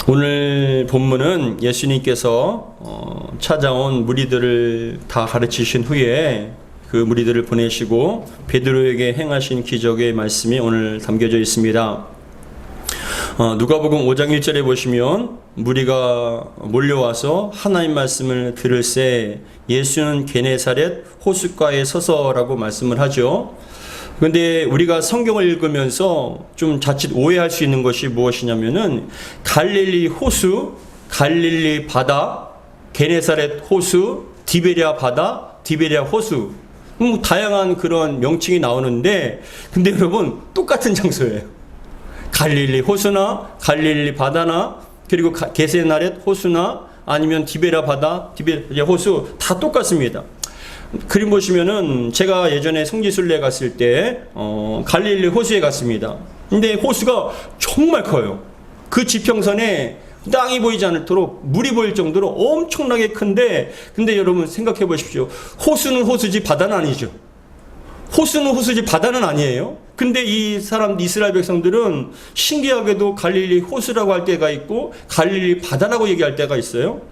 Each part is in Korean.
오늘 본문은 예수님께서 찾아온 무리들을 다 가르치신 후에 그 무리들을 보내시고 베드로에게 행하신 기적의 말씀이 오늘 담겨져 있습니다. 누가복음 5장 1절에 보시면 무리가 몰려와서 하나님 말씀을 들을새 예수는 게네사렛 호숫가에 서서라고 말씀을 하죠. 그런데 우리가 성경을 읽으면서 좀 자칫 오해할 수 있는 것이 무엇이냐면은 갈릴리 호수, 갈릴리 바다, 게네사렛 호수, 디베랴 바다, 디베랴 호수, 다양한 그런 명칭이 나오는데, 근데 여러분 똑같은 장소예요. 갈릴리 호수나 갈릴리 바다나 그리고 게네사렛 호수나 아니면 디베랴 바다, 디베랴 호수 다 똑같습니다. 그림 보시면은 제가 예전에 성지순례 갔을 때 갈릴리 호수에 갔습니다. 근데 호수가 정말 커요. 그 지평선에 땅이 보이지 않도록 물이 보일 정도로 엄청나게 큰데, 근데 여러분 생각해 보십시오. 호수는 호수지 바다는 아니죠. 호수는 호수지 바다는 아니에요. 근데 이 사람 이스라엘 백성들은 신기하게도 갈릴리 호수라고 할 때가 있고 갈릴리 바다라고 얘기할 때가 있어요.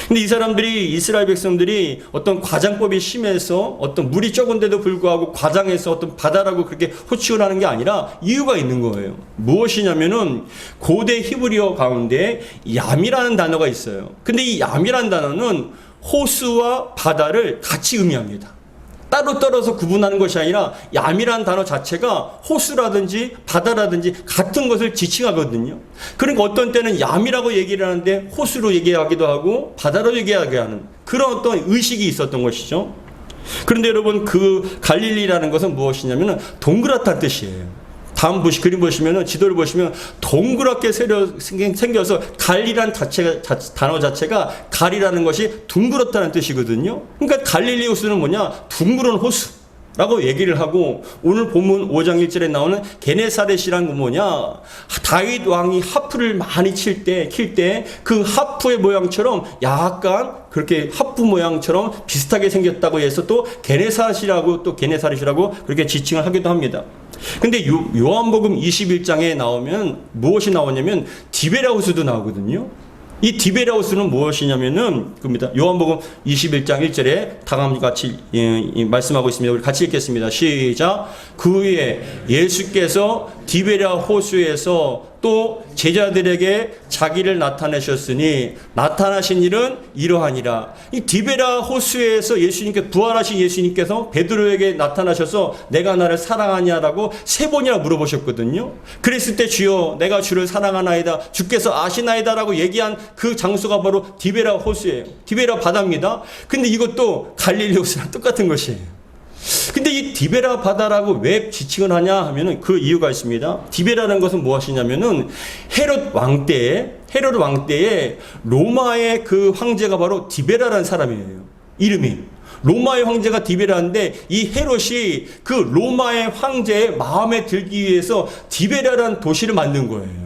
근데 이 사람들이, 이스라엘 백성들이 어떤 과장법이 심해서 어떤 물이 적은데도 불구하고 과장해서 어떤 바다라고 그렇게 호칭을 하는 게 아니라 이유가 있는 거예요. 무엇이냐면은 고대 히브리어 가운데 얌이라는 단어가 있어요. 근데 이 얌이라는 단어는 호수와 바다를 같이 의미합니다. 따로 떨어서 구분하는 것이 아니라 얌이라는 단어 자체가 호수라든지 바다라든지 같은 것을 지칭하거든요. 그러니까 어떤 때는 얌이라고 얘기를 하는데 호수로 얘기하기도 하고 바다로 얘기하게 하는 그런 어떤 의식이 있었던 것이죠. 그런데 여러분, 그 갈릴리라는 것은 무엇이냐면 동그랗다는 뜻이에요. 다음 그림 보시면, 지도를 보시면 동그랗게 생겨서 갈리란 단어 자체가 갈이라는 것이 둥그렇다는 뜻이거든요. 그러니까 갈릴리 호수는 뭐냐? 둥그런 호수라고 얘기를 하고, 오늘 본문 5장 1절에 나오는 게네사렛이란 건 뭐냐? 다윗 왕이 하프를 많이 킬 때 그 하프의 모양처럼 약간 그렇게 하프 모양처럼 비슷하게 생겼다고 해서 또 게네사렛이라고 그렇게 지칭을 하기도 합니다. 근데 요한복음 21장에 나오면 무엇이 나오냐면 디베랴 호수도 나오거든요. 이 디베랴 호수는 무엇이냐면은 그겁니다. 요한복음 21장 1절에 다음 같이 말씀하고 있습니다. 우리 같이 읽겠습니다. 시작. 그 후에 예수께서 디베랴 호수에서 또 제자들에게 자기를 나타내셨으니 나타나신 일은 이러하니라. 이 디베랴 호수에서 부활하신 예수님께서 베드로에게 나타나셔서 내가 나를 사랑하냐라고 3번이나 물어보셨거든요. 그랬을 때 주여 내가 주를 사랑하나이다, 주께서 아시나이다라고 얘기한 그 장소가 바로 디베랴 호수예요. 디베랴 바다입니다. 근데 이것도 갈릴리 호수랑 똑같은 것이에요. 근데 이 디베랴 바다라고 왜 지칭을 하냐 하면은 그 이유가 있습니다. 디베랴라는 것은 무엇이냐면은 헤롯 왕 때에 로마의 그 황제가 바로 디베랴라는 사람이에요. 이름이. 로마의 황제가 디베랴인데 이 헤롯이 그 로마의 황제의 마음에 들기 위해서 디베랴라는 도시를 만든 거예요.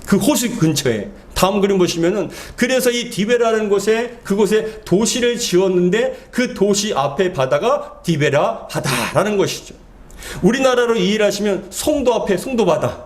그 호수 근처에. 다음 그림 보시면은, 그래서 이 디베랴라는 그곳에 도시를 지었는데 그 도시 앞에 바다가 디베랴 바다라는 것이죠. 우리나라로 이해하시면 송도 앞에 송도 바다.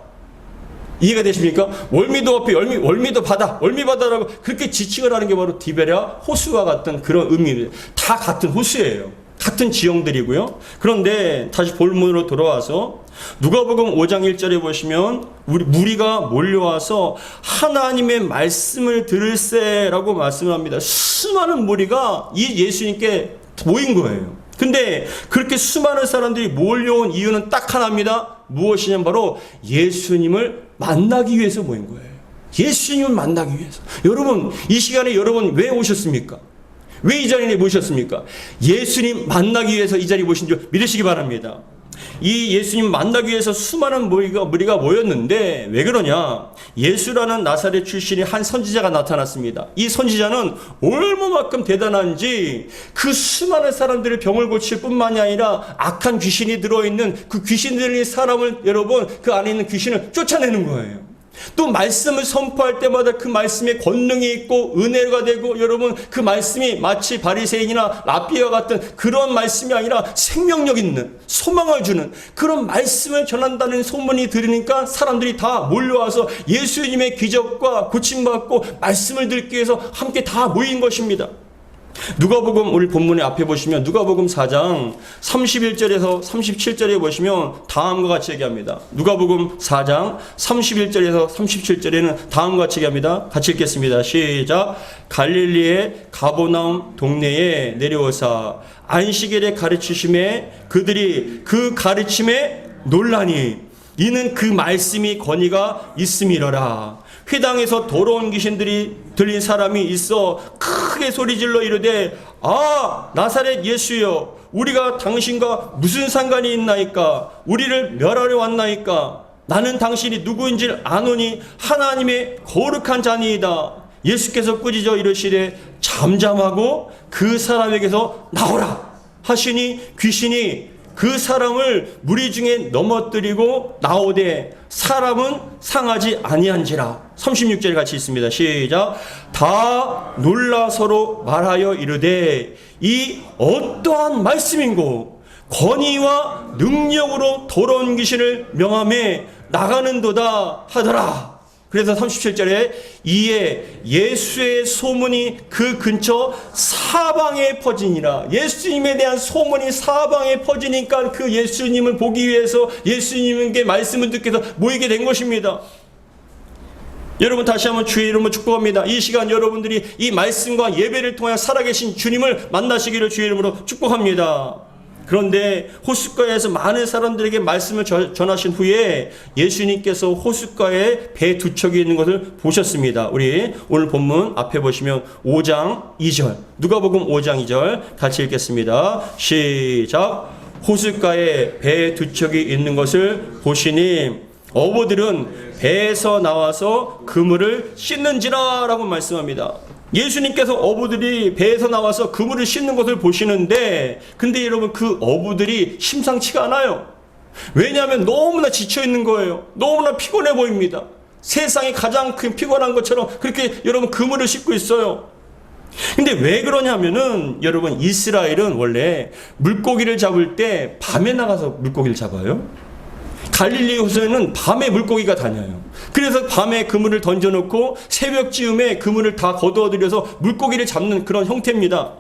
이해가 되십니까? 월미도 앞에 월미도 바다, 월미바다라고 그렇게 지칭을 하는 게 바로 디베랴 호수와 같은 그런 의미입니다. 다 같은 호수예요. 같은 지형들이고요. 그런데 다시 본문으로 돌아와서 누가복음 5장 1절에 보시면 무리가 몰려와서 하나님의 말씀을 들을새라고 말씀을 합니다. 수많은 무리가 이 예수님께 모인 거예요. 근데 그렇게 수많은 사람들이 몰려온 이유는 딱 하나입니다. 무엇이냐면 바로 예수님을 만나기 위해서 모인 거예요. 예수님을 만나기 위해서. 여러분, 이 시간에 여러분 왜 오셨습니까? 왜 이 자리에 모셨습니까? 예수님 만나기 위해서 이 자리에 모신 줄 믿으시기 바랍니다. 이 예수님 만나기 위해서 수많은 무리가 모였는데 왜 그러냐? 예수라는 나사렛 출신의 한 선지자가 나타났습니다. 이 선지자는 얼마만큼 대단한지 그 수많은 사람들의 병을 고칠 뿐만이 아니라 악한 귀신이 들어있는 그 귀신 들린 사람을, 여러분, 그 안에 있는 귀신을 쫓아내는 거예요. 또 말씀을 선포할 때마다 그 말씀에 권능이 있고 은혜가 되고, 여러분 그 말씀이 마치 바리새인이나 랍비와 같은 그런 말씀이 아니라 생명력 있는, 소망을 주는 그런 말씀을 전한다는 소문이 들으니까 사람들이 다 몰려와서 예수님의 기적과 고침받고 말씀을 듣기 위해서 함께 다 모인 것입니다. 누가복음, 오늘 본문의 앞에 보시면 누가복음 4장 31절에서 37절에 보시면 다음과 같이 얘기합니다. 누가복음 4장 31절에서 37절에는 다음과 같이 얘기합니다. 같이 읽겠습니다. 시작. 갈릴리의 가버나움 동네에 내려오사 안식일에 가르치심에 그들이 그 가르침에 놀라니 이는 그 말씀이 권위가 있음이러라. 회당에서 더러운 귀신들이 들린 사람이 있어 크게 소리질러 이르되, 아 나사렛 예수여, 우리가 당신과 무슨 상관이 있나이까? 우리를 멸하려 왔나이까? 나는 당신이 누구인지 아노니 하나님의 거룩한 자니이다. 예수께서 꾸짖어 이르시되 잠잠하고 그 사람에게서 나오라 하시니 귀신이 그 사람을 무리 중에 넘어뜨리고 나오되 사람은 상하지 아니한지라. 36절 같이 있습니다. 시작. 다 놀라 서로 말하여 이르되 이 어떠한 말씀인고 권위와 능력으로 더러운 귀신을 명함에 나가는도다 하더라. 그래서 37절에 이에 예수의 소문이 그 근처 사방에 퍼지니라. 예수님에 대한 소문이 사방에 퍼지니까 그 예수님을 보기 위해서 예수님께 말씀을 듣기 위해서 모이게 된 것입니다. 여러분 다시 한번 주의 이름으로 축복합니다. 이 시간 여러분들이 이 말씀과 예배를 통해 살아계신 주님을 만나시기를 주의 이름으로 축복합니다. 그런데 호숫가에서 많은 사람들에게 말씀을 전하신 후에 예수님께서 호숫가에 배 두 척이 있는 것을 보셨습니다. 우리 오늘 본문 앞에 보시면 5장 2절, 누가복음 5장 2절 같이 읽겠습니다. 시작. 호숫가에 배 두 척이 있는 것을 보시니 어부들은 배에서 나와서 그물을 씻는지라 라고 말씀합니다. 예수님께서 어부들이 배에서 나와서 그물을 씻는 것을 보시는데, 근데 여러분 그 어부들이 심상치가 않아요. 왜냐하면 너무나 지쳐있는 거예요. 너무나 피곤해 보입니다. 세상에 가장 큰 피곤한 것처럼 그렇게 여러분 그물을 씻고 있어요. 근데 왜 그러냐면은 여러분 이스라엘은 원래 물고기를 잡을 때 밤에 나가서 물고기를 잡아요. 갈릴리 호수에는 밤에 물고기가 다녀요. 그래서 밤에 그물을 던져놓고 새벽 즈음에 그물을 다 거두어들여서 물고기를 잡는 그런 형태입니다.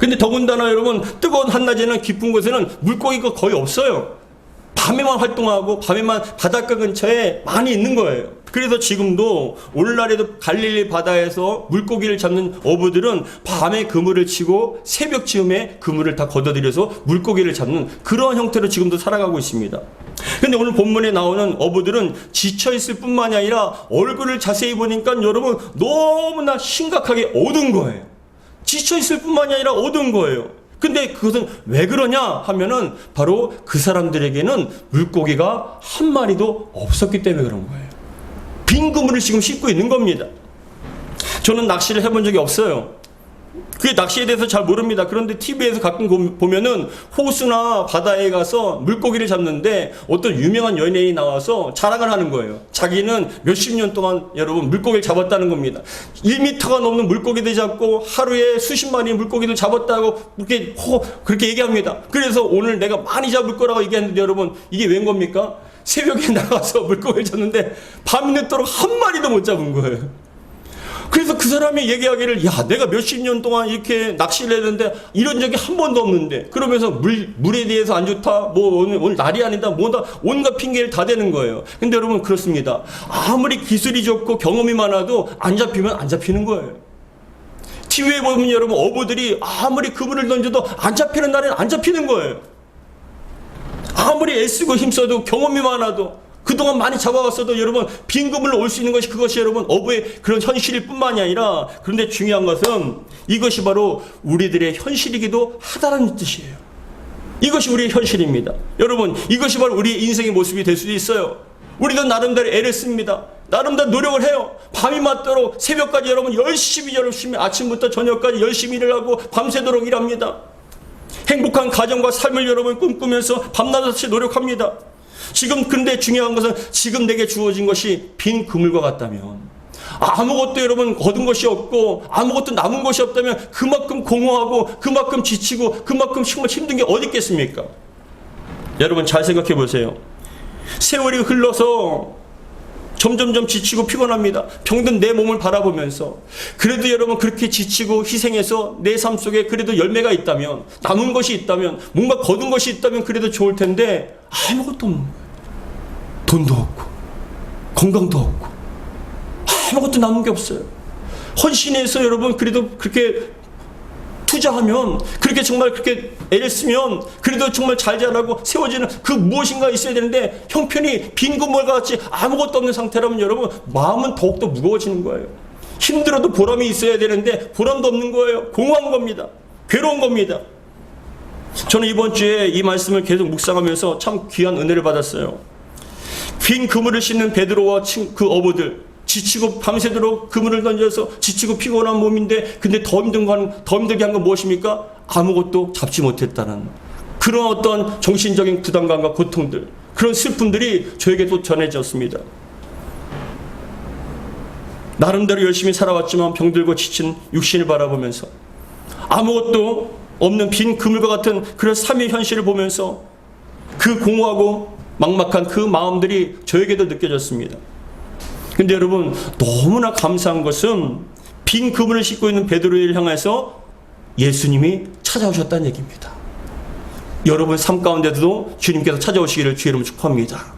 근데 더군다나 여러분 뜨거운 한낮에는 깊은 곳에는 물고기가 거의 없어요. 밤에만 활동하고 밤에만 바닷가 근처에 많이 있는 거예요. 그래서 지금도 오늘날에도 갈릴리 바다에서 물고기를 잡는 어부들은 밤에 그물을 치고 새벽 즈음에 그물을 다 걷어들여서 물고기를 잡는 그런 형태로 지금도 살아가고 있습니다. 근데 오늘 본문에 나오는 어부들은 지쳐있을 뿐만이 아니라 얼굴을 자세히 보니까 여러분 너무나 심각하게 어두운 거예요. 지쳐있을 뿐만이 아니라 어두운 거예요. 근데 그것은 왜 그러냐 하면은 바로 그 사람들에게는 물고기가 한 마리도 없었기 때문에 그런 거예요. 빈 그물을 지금 씻고 있는 겁니다. 저는 낚시를 해본 적이 없어요. 그 낚시에 대해서 잘 모릅니다. 그런데 TV에서 가끔 보면은 호수나 바다에 가서 물고기를 잡는데 어떤 유명한 연예인이 나와서 자랑을 하는 거예요. 자기는 몇십 년 동안 여러분 물고기를 잡았다는 겁니다. 1m가 넘는 물고기들 잡고 하루에 수십 마리 물고기를 잡았다고 그렇게 얘기합니다. 그래서 오늘 내가 많이 잡을 거라고 얘기했는데 여러분 이게 웬 겁니까? 새벽에 나가서 물고기를 잡는데 밤이 늦도록 한 마리도 못 잡은 거예요. 그래서 그 사람이 얘기하기를 야 내가 몇십 년 동안 이렇게 낚시를 했는데 이런 적이 한 번도 없는데, 그러면서 물에 대해서 안 좋다, 뭐 오늘 날이 아니다, 뭐다 온갖 핑계를 다 대는 거예요. 근데 여러분 그렇습니다. 아무리 기술이 좋고 경험이 많아도 안 잡히면 안 잡히는 거예요. TV에 보면 여러분 어부들이 아무리 그물을 던져도 안 잡히는 날에는 안 잡히는 거예요. 아무리 애쓰고 힘써도 경험이 많아도 그동안 많이 잡아왔어도 여러분 빈 그물로 올 수 있는 것이 그것이 여러분 어부의 그런 현실일 뿐만이 아니라, 그런데 중요한 것은 이것이 바로 우리들의 현실이기도 하다는 뜻이에요. 이것이 우리의 현실입니다. 여러분 이것이 바로 우리의 인생의 모습이 될 수도 있어요. 우리도 나름대로 애를 씁니다. 나름대로 노력을 해요. 밤이 맞도록 새벽까지 여러분 열심히 아침부터 저녁까지 열심히 일을 하고 밤새도록 일합니다. 행복한 가정과 삶을 여러분 꿈꾸면서 밤낮없이 노력합니다. 지금 근데 중요한 것은 지금 내게 주어진 것이 빈 그물과 같다면, 아무것도 여러분 얻은 것이 없고 아무것도 남은 것이 없다면 그만큼 공허하고 그만큼 지치고 그만큼 정말 힘든 게 어디 있겠습니까? 여러분 잘 생각해 보세요. 세월이 흘러서 점점점 지치고 피곤합니다. 병든 내 몸을 바라보면서 그래도 여러분 그렇게 지치고 희생해서 내 삶 속에 그래도 열매가 있다면, 남은 것이 있다면, 뭔가 거둔 것이 있다면 그래도 좋을 텐데 아무것도 없는 거예요. 돈도 없고 건강도 없고 아무것도 남은 게 없어요. 헌신해서 여러분 그래도 그렇게 투자하면, 그렇게 정말 그렇게 애를 쓰면 그래도 정말 잘 자라고 세워지는 그 무엇인가 있어야 되는데, 형편이 빈 그물과 같이 아무것도 없는 상태라면 여러분 마음은 더욱더 무거워지는 거예요. 힘들어도 보람이 있어야 되는데 보람도 없는 거예요. 공허한 겁니다. 괴로운 겁니다. 저는 이번 주에 이 말씀을 계속 묵상하면서 참 귀한 은혜를 받았어요. 빈 그물을 싣는 베드로와 그 어부들, 지치고 밤새도록 그물을 던져서 지치고 피곤한 몸인데, 근데 더 힘들게 한 건 무엇입니까? 아무것도 잡지 못했다는 그런 어떤 정신적인 부담감과 고통들, 그런 슬픔들이 저에게 또 전해졌습니다. 나름대로 열심히 살아왔지만 병들고 지친 육신을 바라보면서 아무것도 없는 빈 그물과 같은 그런 삶의 현실을 보면서 그 공허하고 막막한 그 마음들이 저에게도 느껴졌습니다. 근데 여러분 너무나 감사한 것은 빈 그물을 싣고 있는 베드로를 향해서 예수님이 찾아오셨다는 얘기입니다. 여러분 삶 가운데도 주님께서 찾아오시기를 주의 이름으로 축복합니다.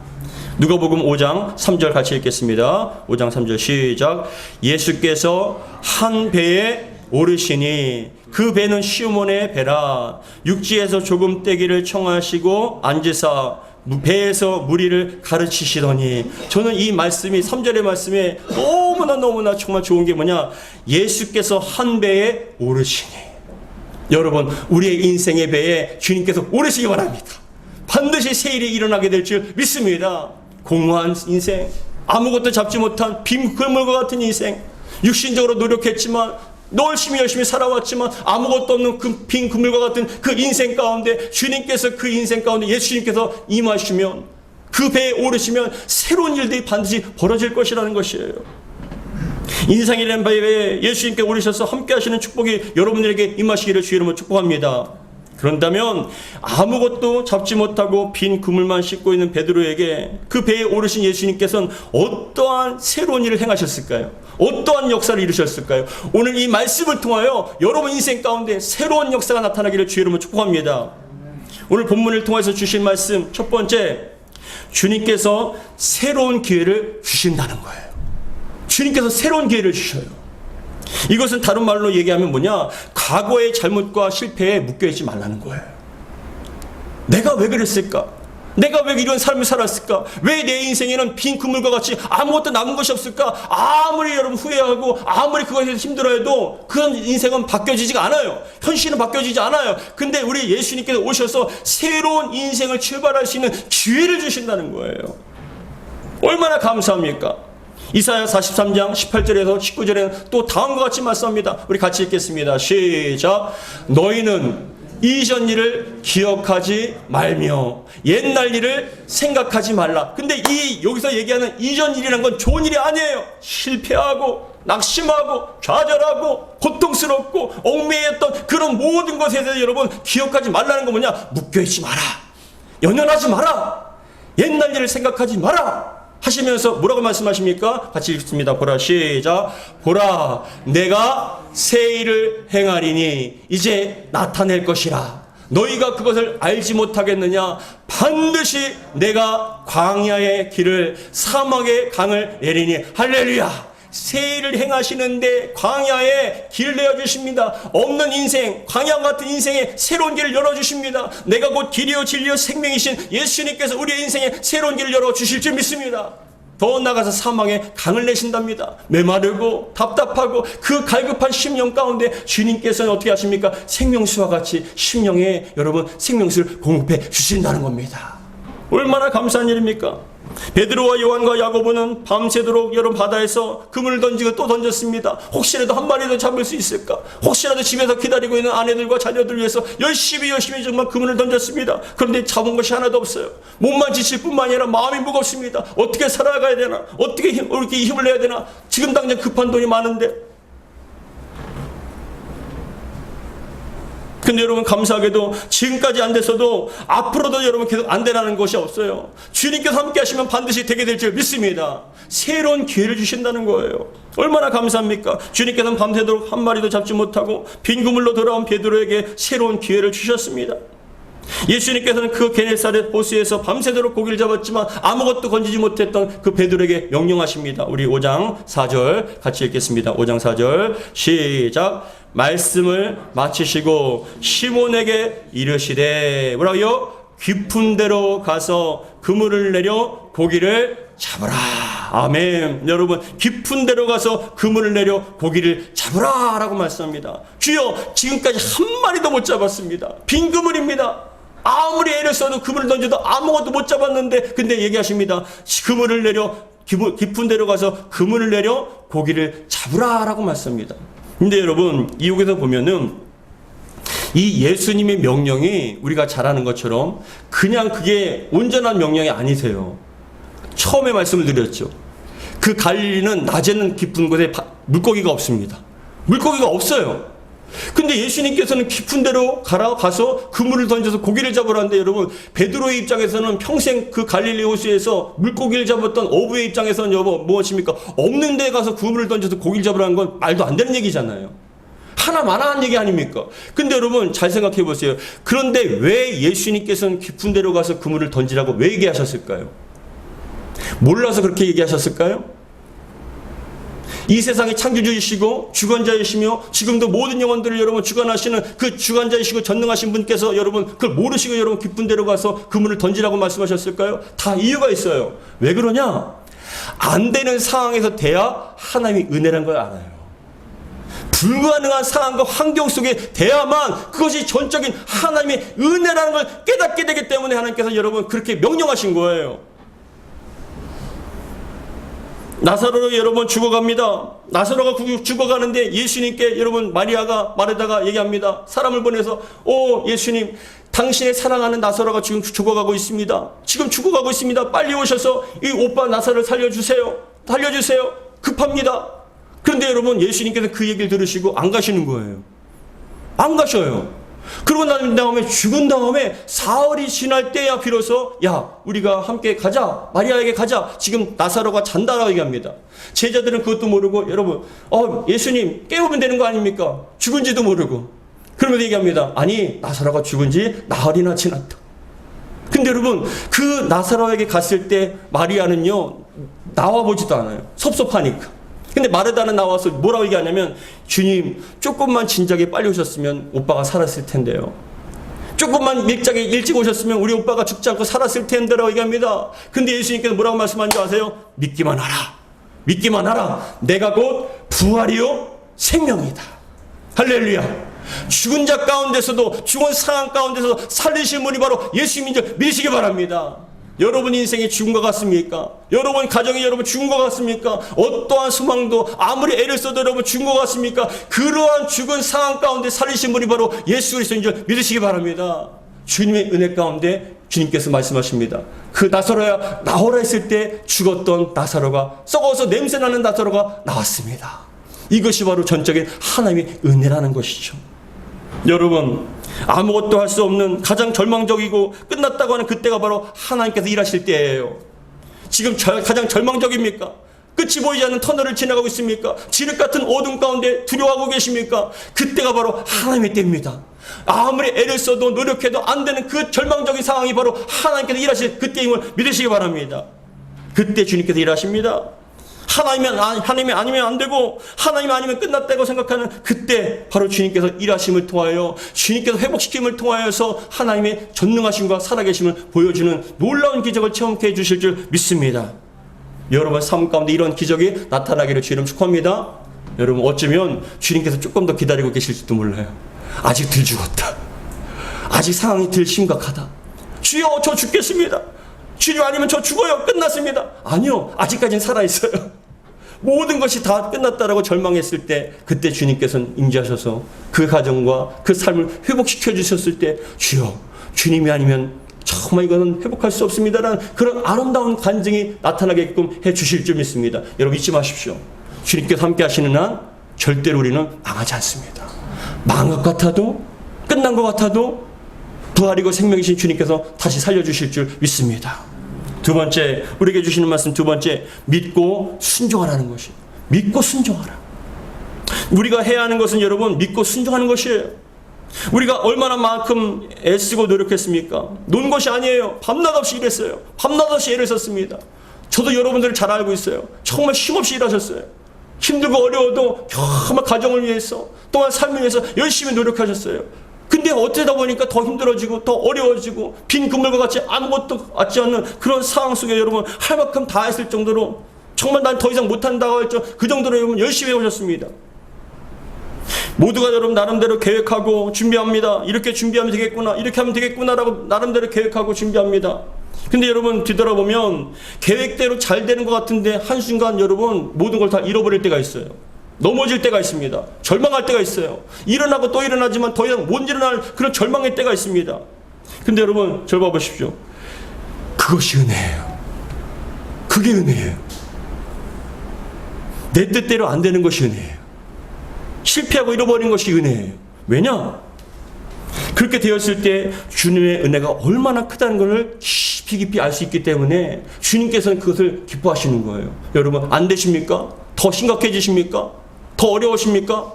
누가복음 5장 3절 같이 읽겠습니다. 5장 3절 시작. 예수께서 한 배에 오르시니 그 배는 시몬의 배라. 육지에서 조금 떼기를 청하시고 앉으사 배에서 무리를 가르치시더니. 저는 이 말씀이 3절의 말씀에 너무나 정말 좋은 게 뭐냐, 예수께서 한 배에 오르시니. 여러분 우리의 인생의 배에 주님께서 오르시기 바랍니다. 반드시 새 일이 일어나게 될 줄 믿습니다. 공허한 인생, 아무것도 잡지 못한 빈 그물과 같은 인생, 육신적으로 노력했지만 열심히 살아왔지만 아무것도 없는 그 빈 그물과 같은 그 인생 가운데 주님께서, 그 인생 가운데 예수님께서 임하시면, 그 배에 오르시면 새로운 일들이 반드시 벌어질 것이라는 것이에요. 인생이라는 배에 예수님께 오르셔서 함께 하시는 축복이 여러분들에게 임하시기를 주의 이름으로 축복합니다. 그런다면 아무것도 잡지 못하고 빈 그물만 싣고 있는 베드로에게 그 배에 오르신 예수님께서는 어떠한 새로운 일을 행하셨을까요? 어떠한 역사를 이루셨을까요? 오늘 이 말씀을 통하여 여러분 인생 가운데 새로운 역사가 나타나기를 주의 이름으로 축복합니다. 오늘 본문을 통해서 주신 말씀 첫 번째, 주님께서 새로운 기회를 주신다는 거예요. 주님께서 새로운 기회를 주셔요. 이것은 다른 말로 얘기하면 뭐냐, 과거의 잘못과 실패에 묶여있지 말라는 거예요. 내가 왜 그랬을까? 내가 왜 이런 삶을 살았을까? 왜 내 인생에는 빈 그물과 같이 아무것도 남은 것이 없을까? 아무리 여러분 후회하고 아무리 그것에 대해서 힘들어해도 그런 인생은 바뀌어지지가 않아요. 현실은 바뀌어지지 않아요. 근데 우리 예수님께서 오셔서 새로운 인생을 출발할 수 있는 기회를 주신다는 거예요. 얼마나 감사합니까? 이사야 43장 18절에서 19절에는 또 다음과 같이 말씀합니다. 우리 같이 읽겠습니다. 시작. 너희는 이전 일을 기억하지 말며 옛날 일을 생각하지 말라. 근데 여기서 얘기하는 이전 일이라는 건 좋은 일이 아니에요. 실패하고 낙심하고 좌절하고 고통스럽고 얽매였던 그런 모든 것에 대해서 여러분 기억하지 말라는 건 뭐냐, 묶여있지 마라, 연연하지 마라, 옛날 일을 생각하지 마라 하시면서 뭐라고 말씀하십니까? 같이 읽습니다. 보라, 시작. 보라, 내가 새 일을 행하리니 이제 나타낼 것이라. 너희가 그것을 알지 못하겠느냐? 반드시 내가 광야의 길을, 사막의 강을 내리니. 할렐루야. 새 일을 행하시는데 광야에 길을 내어주십니다. 없는 인생, 광야 같은 인생에 새로운 길을 열어주십니다. 내가 곧 길이요 진리요 생명이신 예수님께서 우리의 인생에 새로운 길을 열어주실 줄 믿습니다. 더 나아가서 사망의 강을 내신답니다. 메마르고 답답하고 그 갈급한 심령 가운데 주님께서는 어떻게 하십니까? 생명수와 같이 심령에 여러분 생명수를 공급해 주신다는 겁니다. 얼마나 감사한 일입니까? 베드로와 요한과 야고보는 밤새도록 여러분 바다에서 그물을 던지고 또 던졌습니다. 혹시라도 한 마리 더 잡을 수 있을까? 혹시라도 집에서 기다리고 있는 아내들과 자녀들 위해서 열심히 정말 그물을 던졌습니다. 그런데 잡은 것이 하나도 없어요. 몸만 지칠 뿐만 아니라 마음이 무겁습니다. 어떻게 살아가야 되나? 어떻게 이렇게 힘을 내야 되나? 지금 당장 급한 돈이 많은데. 근데 여러분 감사하게도 지금까지 안 됐어도 앞으로도 여러분 계속 안 되라는 것이 없어요. 주님께서 함께 하시면 반드시 되게 될 줄 믿습니다. 새로운 기회를 주신다는 거예요. 얼마나 감사합니까? 주님께서는 밤새도록 한 마리도 잡지 못하고 빈 그물로 돌아온 베드로에게 새로운 기회를 주셨습니다. 예수님께서는 그 게네사렛 호수에서 밤새도록 고기를 잡았지만 아무것도 건지지 못했던 그 베드로에게 명령하십니다. 우리 5장 4절 같이 읽겠습니다. 5장 4절 시작. 말씀을 마치시고 시몬에게 이르시되 뭐라고요? 깊은 데로 가서 그물을 내려 고기를 잡으라. 아멘. 여러분 깊은 데로 가서 그물을 내려 고기를 잡으라 라고 말씀합니다. 주여 지금까지 한 마리도 못 잡았습니다. 빈 그물입니다. 아무리 애를 써도 그물을 던져도 아무것도 못 잡았는데 근데 얘기하십니다. 그물을 내려 깊은 데로 가서 그물을 내려 고기를 잡으라 라고 말씀합니다. 근데 여러분 이쪽에서 보면은 이 예수님의 명령이 우리가 잘 아는 것처럼 그냥 그게 온전한 명령이 아니세요. 처음에 말씀을 드렸죠. 그 갈릴리는 낮에는 깊은 곳에 물고기가 없습니다. 물고기가 없어요. 근데 예수님께서는 깊은 데로 가서 그물을 던져서 고기를 잡으라는데 여러분 베드로의 입장에서는 평생 그 갈릴리 호수에서 물고기를 잡았던 어부의 입장에서는 무엇입니까? 없는 데 가서 그물을 던져서 고기를 잡으라는 건 말도 안 되는 얘기잖아요. 하나만한 얘기 아닙니까? 근데 여러분 잘 생각해 보세요. 그런데 왜 예수님께서는 깊은 데로 가서 그물을 던지라고 왜 얘기하셨을까요? 몰라서 그렇게 얘기하셨을까요? 이 세상의 창조주이시고 주관자이시며 지금도 모든 영혼들을 여러분 주관하시는 그 주관자이시고 전능하신 분께서 여러분 그걸 모르시고 여러분 깊은 데로 가서 그물을 던지라고 말씀하셨을까요? 다 이유가 있어요. 왜 그러냐? 안 되는 상황에서 돼야 하나님이 은혜란 걸 알아요. 불가능한 상황과 환경 속에 돼야만 그것이 전적인 하나님의 은혜라는 걸 깨닫게 되기 때문에 하나님께서 여러분 그렇게 명령하신 거예요. 나사로가 여러분 죽어갑니다. 나사로가 죽어가는데 예수님께 여러분 마르다가 얘기합니다. 사람을 보내서 예수님 당신의 사랑하는 나사로가 지금 죽어가고 있습니다. 지금 죽어가고 있습니다. 빨리 오셔서 이 오빠 나사로를 살려주세요. 급합니다. 그런데 여러분 예수님께서 그 얘기를 들으시고 안 가시는 거예요. 안 가셔요. 그러고 난 다음에 죽은 다음에 사흘이 지날 때야 비로소 우리가 함께 가자. 마리아에게 가자. 지금 나사로가 잔다라고 얘기합니다. 제자들은 그것도 모르고 여러분 예수님 깨우면 되는 거 아닙니까? 죽은지도 모르고 그러면서 얘기합니다. 아니 나사로가 죽은 지 나흘이나 지났다. 근데 여러분 그 나사로에게 갔을 때 마리아는요 나와보지도 않아요. 섭섭하니까. 근데 마르다는 나와서 뭐라고 얘기하냐면 주님 조금만 진작에 빨리 오셨으면 오빠가 살았을 텐데요. 조금만 밀작에 일찍 오셨으면 우리 오빠가 죽지 않고 살았을 텐데라고 얘기합니다. 근데 예수님께서 뭐라고 말씀하는지 아세요? 믿기만 하라. 내가 곧 부활이요 생명이다. 할렐루야. 죽은 자 가운데서도 죽은 상황 가운데서 살리신 분이 바로 예수님인 줄 믿으시기 바랍니다. 여러분 인생이 죽은 것 같습니까? 여러분 가정이 여러분 죽은 것 같습니까? 어떠한 소망도 아무리 애를 써도 여러분 죽은 것 같습니까? 그러한 죽은 상황 가운데 살리신 분이 바로 예수 그리스도인 줄 믿으시기 바랍니다. 주님의 은혜 가운데 주님께서 말씀하십니다. 그 나사로야 나오라 했을 때 죽었던 나사로가 썩어서 냄새나는 나사로가 나왔습니다. 이것이 바로 전적인 하나님의 은혜라는 것이죠. 여러분 아무것도 할 수 없는 가장 절망적이고 끝났다고 하는 그때가 바로 하나님께서 일하실 때예요. 지금 가장 절망적입니까? 끝이 보이지 않는 터널을 지나가고 있습니까? 지륵 같은 어둠 가운데 두려워하고 계십니까? 그때가 바로 하나님의 때입니다. 아무리 애를 써도 노력해도 안 되는 그 절망적인 상황이 바로 하나님께서 일하실 그때임을 믿으시기 바랍니다. 그때 주님께서 일하십니다. 하나님이 아니면 안 되고 하나님 아니면 끝났다고 생각하는 그때 바로 주님께서 일하심을 통하여 주님께서 회복시킴을 통하여서 하나님의 전능하심과 살아계심을 보여주는 놀라운 기적을 체험케 해주실 줄 믿습니다. 여러분 삶 가운데 이런 기적이 나타나기를 주님 축원합니다. 여러분 어쩌면 주님께서 조금 더 기다리고 계실지도 몰라요. 아직 덜 죽었다. 아직 상황이 덜 심각하다. 주여 저 죽겠습니다. 주님 아니면 저 죽어요. 끝났습니다. 아니요. 아직까지는 살아있어요. 모든 것이 다 끝났다라고 절망했을 때 그때 주님께서는 임재하셔서 그 가정과 그 삶을 회복시켜 주셨을 때 주여 주님이 아니면 정말 이거는 회복할 수 없습니다라는 그런 아름다운 간증이 나타나게끔 해 주실 줄 믿습니다. 여러분 잊지 마십시오. 주님께서 함께 하시는 한 절대로 우리는 망하지 않습니다. 망한 것 같아도 끝난 것 같아도 부활이고 생명이신 주님께서 다시 살려주실 줄 믿습니다. 두 번째 우리에게 주시는 말씀 두 번째 믿고 순종하라는 것이 믿고 순종하라. 우리가 해야 하는 것은 여러분 믿고 순종하는 것이에요. 우리가 얼마나 만큼 애쓰고 노력했습니까? 논 것이 아니에요. 밤낮 없이 일했어요. 밤낮 없이 애를 썼습니다. 저도 여러분들을 잘 알고 있어요. 정말 쉼없이 일하셨어요. 힘들고 어려워도 정말 가정을 위해서 또한 삶을 위해서 열심히 노력하셨어요. 근데 어쩌다 보니까 더 힘들어지고 더 어려워지고 빈 그물과 같이 아무것도 받지 않는 그런 상황 속에 여러분 할 만큼 다 했을 정도로 정말 난 더 이상 못한다고 했죠. 그 정도로 여러분 열심히 해오셨습니다. 모두가 여러분 나름대로 계획하고 준비합니다. 이렇게 준비하면 되겠구나, 이렇게 하면 되겠구나라고 나름대로 계획하고 준비합니다. 근데 여러분 뒤돌아보면 계획대로 잘 되는 것 같은데 한순간 여러분 모든 걸 다 잃어버릴 때가 있어요. 넘어질 때가 있습니다. 절망할 때가 있어요. 일어나고 또 일어나지만 더 이상 못 일어날 그런 절망의 때가 있습니다. 근데 여러분 절 봐보십시오. 그것이 은혜예요. 그게 은혜예요. 내 뜻대로 안 되는 것이 은혜예요. 실패하고 잃어버린 것이 은혜예요. 왜냐? 그렇게 되었을 때 주님의 은혜가 얼마나 크다는 것을 깊이 알 수 있기 때문에 주님께서는 그것을 기뻐하시는 거예요. 여러분 안 되십니까? 더 심각해지십니까? 더 어려우십니까?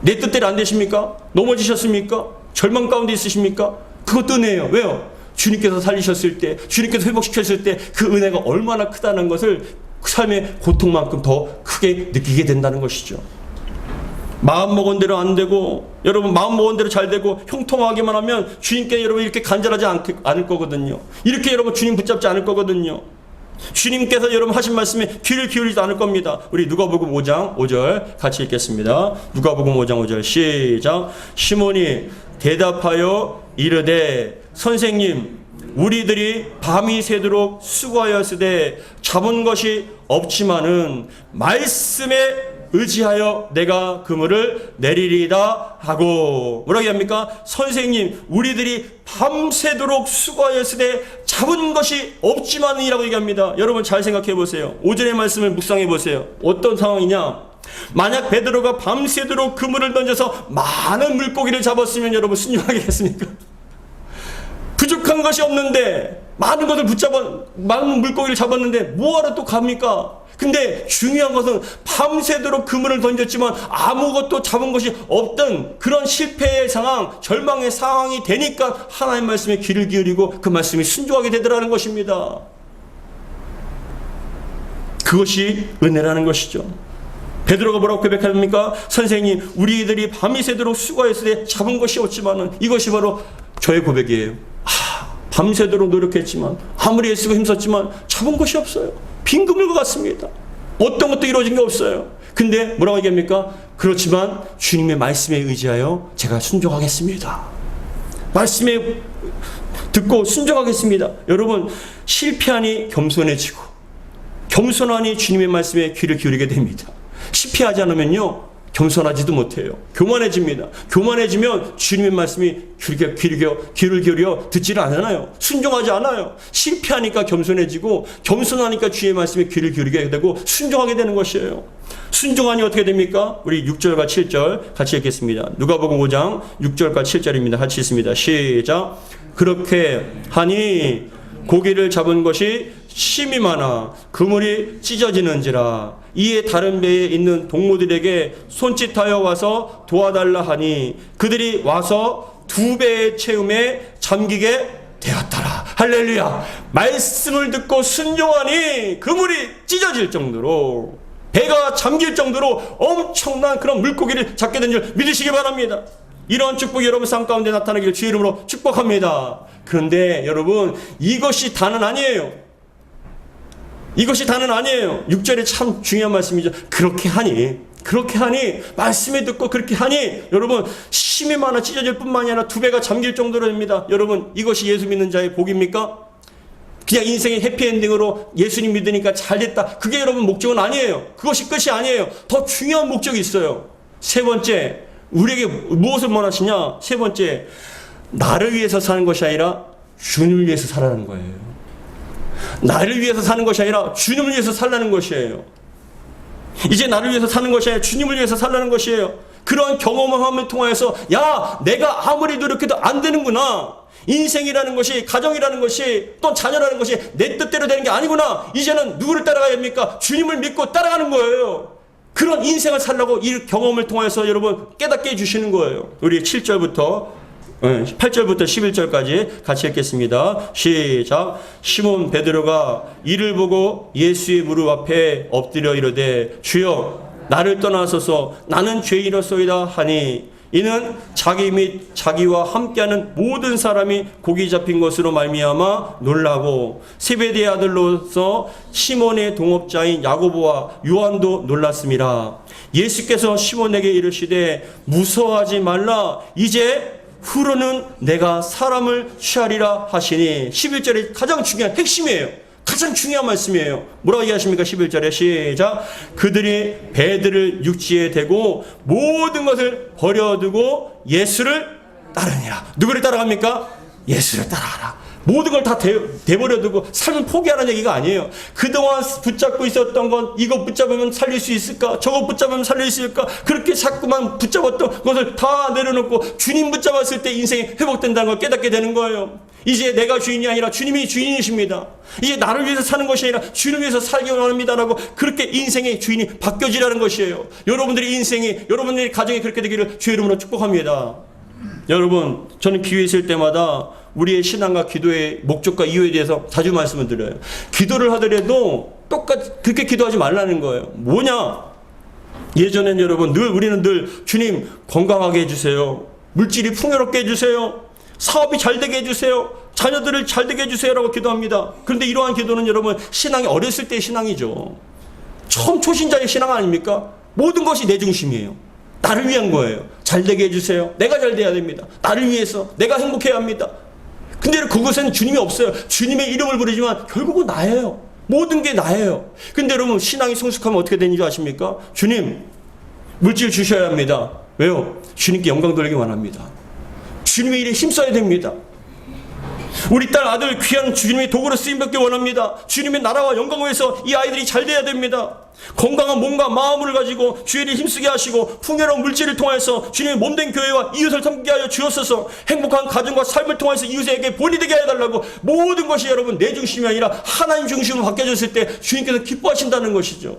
내 뜻대로 안 되십니까? 넘어지셨습니까? 절망 가운데 있으십니까? 그것도 은혜예요. 왜요? 주님께서 살리셨을 때, 주님께서 회복시켰을 때 그 은혜가 얼마나 크다는 것을 삶의 고통만큼 더 크게 느끼게 된다는 것이죠. 마음 먹은 대로 안 되고 여러분 마음 먹은 대로 잘 되고 형통하기만 하면 주님께 여러분 이렇게 간절하지 않을 거거든요. 이렇게 여러분 주님 붙잡지 않을 거거든요. 주님께서 여러분 하신 말씀에 귀를 기울이지 않을 겁니다. 우리 누가복음 5장 5절 같이 읽겠습니다. 누가복음 5장 5절 시작. 시몬이 대답하여 이르되 선생님 우리들이 밤이 새도록 수고하였으되 잡은 것이 없지만은 말씀에 의지하여 내가 그물을 내리리다 하고 뭐라고 합니까? 선생님 우리들이 밤새도록 수고하였으되 잡은 것이 없지만이라고 얘기합니다. 여러분 잘 생각해 보세요. 오전의 말씀을 묵상해 보세요. 어떤 상황이냐? 만약 베드로가 밤새도록 그물을 던져서 많은 물고기를 잡았으면 여러분 순종하겠습니까? 부족한 것이 없는데 많은 것을 많은 물고기를 잡았는데 뭐하러 또 갑니까? 근데 중요한 것은 밤새도록 그물을 던졌지만 아무것도 잡은 것이 없던 그런 실패의 상황, 절망의 상황이 되니까 하나님 말씀에 귀를 기울이고 그 말씀이 순종하게 되더라는 것입니다. 그것이 은혜라는 것이죠. 베드로가 뭐라고 고백합니까? 선생님 우리들이 밤이 새도록 수고했을 때 잡은 것이 없지만은 이것이 바로 저의 고백이에요. 밤새도록 노력했지만 아무리 애쓰고 힘썼지만 잡은 것이 없어요. 빈 그물과 같습니다. 어떤 것도 이루어진 게 없어요. 근데 뭐라고 얘기합니까? 그렇지만 주님의 말씀에 의지하여 제가 순종하겠습니다. 말씀에 듣고 순종하겠습니다. 여러분 실패하니 겸손해지고 겸손하니 주님의 말씀에 귀를 기울이게 됩니다. 실패하지 않으면요 겸손하지도 못해요. 교만해집니다. 교만해지면 주님의 말씀이 귀를 기울여 듣지를 않아요. 순종하지 않아요. 실패하니까 겸손해지고 겸손하니까 주의 말씀에 귀를 기울이게 되고 순종하게 되는 것이에요. 순종하니 어떻게 됩니까? 우리 6절과 7절 같이 읽겠습니다. 누가복음 5장 6절과 7절입니다. 같이 읽습니다. 시작. 그렇게 하니 고기를 잡은 것이 심이 많아 그물이 찢어지는지라. 이에 다른 배에 있는 동무들에게 손짓하여 와서 도와달라 하니 그들이 와서 2배의 채움에 잠기게 되었더라. 할렐루야. 말씀을 듣고 순종하니 그물이 찢어질 정도로 배가 잠길 정도로 엄청난 그런 물고기를 잡게 된 줄 믿으시기 바랍니다. 이런 축복이 여러분 삶 가운데 나타나기를 주의 이름으로 축복합니다. 그런데 여러분 이것이 다는 아니에요. 이것이 다는 아니에요. 6절에 참 중요한 말씀이죠. 그렇게 하니 말씀에 듣고 그렇게 하니 여러분 심이 많아 찢어질 뿐만이 아니라 2배가 잠길 정도로 됩니다. 여러분 이것이 예수 믿는 자의 복입니까? 그냥 인생의 해피엔딩으로 예수님 믿으니까 잘됐다. 그게 여러분 목적은 아니에요. 그것이 끝이 아니에요. 더 중요한 목적이 있어요. 세 번째, 우리에게 무엇을 원하시냐? 세 번째, 나를 위해서 사는 것이 아니라 주님을 위해서 살아라는 거예요. 나를 위해서 사는 것이 아니라 주님을 위해서 살라는 것이에요. 이제 나를 위해서 사는 것이 아니라 주님을 위해서 살라는 것이에요. 그런 경험을 통해서 야, 내가 아무리 노력해도 안 되는구나. 인생이라는 것이, 가정이라는 것이, 또 자녀라는 것이 내 뜻대로 되는 게 아니구나. 이제는 누구를 따라가야 됩니까? 주님을 믿고 따라가는 거예요. 그런 인생을 살라고 이 경험을 통해서 여러분 깨닫게 해주시는 거예요. 우리 7절부터 8절부터 11절까지 같이 읽겠습니다. 시작. 시몬 베드로가 이를 보고 예수의 무릎 앞에 엎드려 이르되 주여 나를 떠나소서 나는 죄인이로소이다 하니 이는 자기 및 자기와 함께하는 모든 사람이 고기 잡힌 것으로 말미암아 놀라고 세베대의 아들로서 시몬의 동업자인 야고보와 요한도 놀랐습니다. 예수께서 시몬에게 이르시되 무서워하지 말라. 이제 후로는 내가 사람을 취하리라 하시니 11절이 가장 중요한 핵심이에요. 가장 중요한 말씀이에요. 뭐라고 얘기하십니까? 11절에 시작. 그들이 배들을 육지에 대고 모든 것을 버려두고 예수를 따르니라. 누구를 따라갑니까? 예수를 따라가라. 모든 걸 다 대버려두고 삶을 포기하라는 얘기가 아니에요. 그동안 붙잡고 있었던 건 이거 붙잡으면 살릴 수 있을까? 저거 붙잡으면 살릴 수 있을까? 그렇게 자꾸만 붙잡았던 것을 다 내려놓고 주님 붙잡았을 때 인생이 회복된다는 걸 깨닫게 되는 거예요. 이제 내가 주인이 아니라 주님이 주인이십니다. 이제 나를 위해서 사는 것이 아니라 주님을 위해서 살기 원합니다라고 그렇게 인생의 주인이 바뀌어지라는 것이에요. 여러분들의 인생이, 여러분들의 가정이 그렇게 되기를 주의 이름으로 축복합니다. 여러분, 저는 기회 있을 때마다 우리의 신앙과 기도의 목적과 이유에 대해서 자주 말씀을 드려요. 기도를 하더라도 똑같이 그렇게 기도하지 말라는 거예요. 뭐냐? 예전엔 여러분 우리는 늘 주님 건강하게 해주세요. 물질이 풍요롭게 해주세요. 사업이 잘 되게 해주세요. 자녀들을 잘 되게 해주세요라고 기도합니다. 그런데 이러한 기도는 여러분 신앙이 어렸을 때의 신앙이죠. 처음 초신자의 신앙 아닙니까? 모든 것이 내 중심이에요. 나를 위한 거예요. 잘 되게 해주세요. 내가 잘 돼야 됩니다. 나를 위해서 내가 행복해야 합니다. 근데 그곳에는 주님이 없어요. 주님의 이름을 부르지만 결국은 나예요. 모든 게 나예요. 근데 여러분 신앙이 성숙하면 어떻게 되는 줄 아십니까? 주님 물질 주셔야 합니다. 왜요? 주님께 영광 돌리기 원합니다. 주님의 일에 힘써야 됩니다. 우리 딸 아들 귀한 주님의 도구로 쓰임받기 원합니다. 주님의 나라와 영광을 위해서 이 아이들이 잘 돼야 됩니다. 건강한 몸과 마음을 가지고 주의 일에 힘쓰게 하시고 풍요로운 물질을 통해서 주님의 몸된 교회와 이웃을 섬기게 하여 주옵소서. 행복한 가정과 삶을 통해서 이웃에게 본이 되게 해달라고. 모든 것이 여러분 내 중심이 아니라 하나님 중심으로 바뀌어졌을 때 주님께서 기뻐하신다는 것이죠.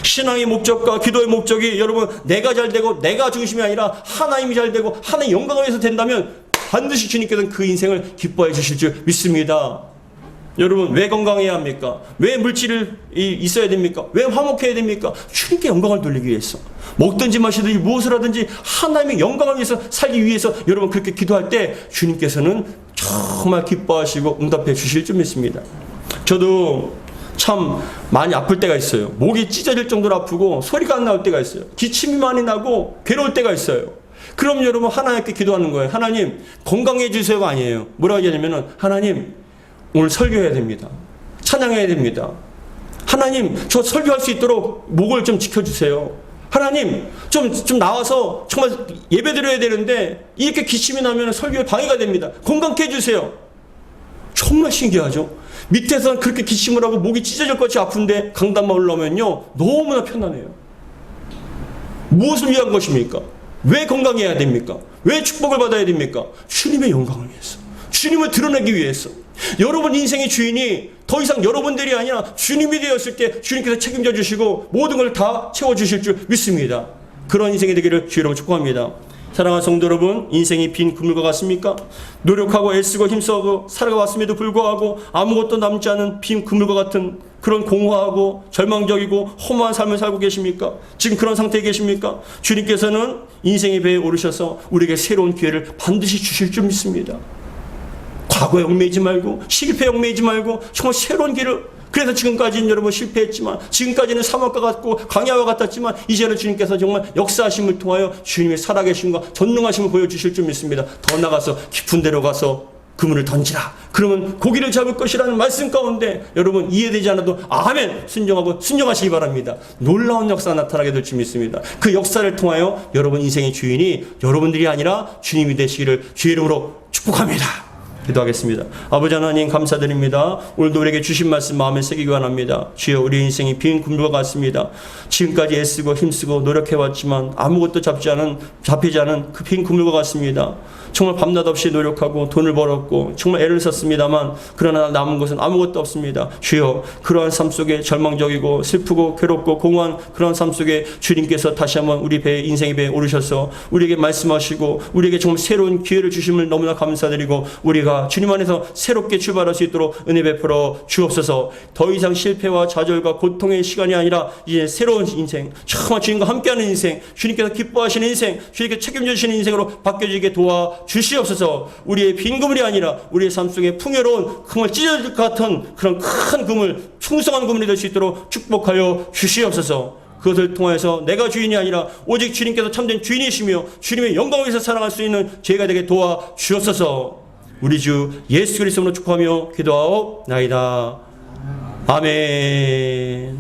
신앙의 목적과 기도의 목적이 여러분 내가 잘 되고 내가 중심이 아니라 하나님이 잘 되고 하나님의 영광을 위해서 된다면 반드시 주님께서는 그 인생을 기뻐해 주실 줄 믿습니다. 여러분 왜 건강해야 합니까? 왜 물질이 있어야 됩니까? 왜 화목해야 됩니까? 주님께 영광을 돌리기 위해서. 먹든지 마시든지 무엇을 하든지 하나님의 영광을 위해서 살기 위해서 여러분 그렇게 기도할 때 주님께서는 정말 기뻐하시고 응답해 주실 줄 믿습니다. 저도 참 많이 아플 때가 있어요. 목이 찢어질 정도로 아프고 소리가 안 나올 때가 있어요. 기침이 많이 나고 괴로울 때가 있어요. 그럼 여러분 하나님께 기도하는 거예요. 하나님 건강해 주세요가 아니에요. 뭐라고 하냐면은 하나님 오늘 설교해야 됩니다. 찬양해야 됩니다. 하나님 저 설교할 수 있도록 목을 좀 지켜주세요. 하나님 좀 나와서 정말 예배 드려야 되는데 이렇게 기침이 나면 설교에 방해가 됩니다. 건강케 해주세요. 정말 신기하죠. 밑에서는 그렇게 기침을 하고 목이 찢어질 것이 아픈데 강단만 올라오면요 너무나 편안해요. 무엇을 위한 것입니까? 왜 건강해야 됩니까? 왜 축복을 받아야 됩니까? 주님의 영광을 위해서, 주님을 드러내기 위해서. 여러분 인생의 주인이 더 이상 여러분들이 아니라 주님이 되었을 때 주님께서 책임져 주시고 모든 걸 다 채워주실 줄 믿습니다. 그런 인생이 되기를 주의 이름으로 축복합니다. 사랑하는 성도 여러분, 인생이 빈 그물과 같습니까? 노력하고 애쓰고 힘써고 살아왔음에도 불구하고 아무것도 남지 않은 빈 그물과 같은 그런 공허하고 절망적이고 허무한 삶을 살고 계십니까? 지금 그런 상태에 계십니까? 주님께서는 인생의 배에 오르셔서 우리에게 새로운 기회를 반드시 주실 줄 믿습니다. 과거에 얽매이지 말고 실패에 얽매이지 말고 정말 새로운 길을. 그래서 지금까지는 여러분 실패했지만 지금까지는 사막과 같고 광야와 같았지만 이제는 주님께서 정말 역사하심을 통하여 주님의 살아계심과 전능하심을 보여주실 줄 믿습니다. 더 나가서 깊은 데로 가서 그물을 던지라. 그러면 고기를 잡을 것이라는 말씀 가운데 여러분 이해되지 않아도 아멘 순종하고 순종하시기 바랍니다. 놀라운 역사가 나타나게 될 줄 믿습니다. 그 역사를 통하여 여러분 인생의 주인이 여러분들이 아니라 주님이 되시기를 주의 이름으로 축복합니다. 기도하겠습니다. 아버지 하나님 감사드립니다. 오늘도 우리에게 주신 말씀 마음에 새기기 원합니다. 주여 우리 인생이 빈 그물과 같습니다. 지금까지 애쓰고 힘쓰고 노력해왔지만 아무것도 잡히지 않은 그 빈 그물과 같습니다. 정말 밤낮 없이 노력하고 돈을 벌었고 정말 애를 썼습니다만 그러나 남은 것은 아무것도 없습니다. 주여 그러한 삶 속에 절망적이고 슬프고 괴롭고 공허한 그러한 삶 속에 주님께서 다시 한번 우리 인생의 배에 오르셔서 우리에게 말씀하시고 우리에게 정말 새로운 기회를 주심을 너무나 감사드리고 우리가 주님 안에서 새롭게 출발할 수 있도록 은혜 베풀어 주옵소서. 더 이상 실패와 좌절과 고통의 시간이 아니라 이제 새로운 인생, 정말 주님과 함께하는 인생, 주님께서 기뻐하시는 인생, 주님께서 책임져 주시는 인생으로 바뀌어지게 도와 주시옵소서. 우리의 빈 그물이 아니라 우리의 삶 속에 풍요로운 정말 찢어질 것 같은 그런 큰 그물, 풍성한 그물이 될 수 있도록 축복하여 주시옵소서. 그것을 통해서 내가 주인이 아니라 오직 주님께서 참된 주인이시며 주님의 영광을 위해서 살아갈 수 있는 죄가 되게 도와 주옵소서. 우리 주 예수 그리스도로 축복하며 기도하옵나이다. 아멘.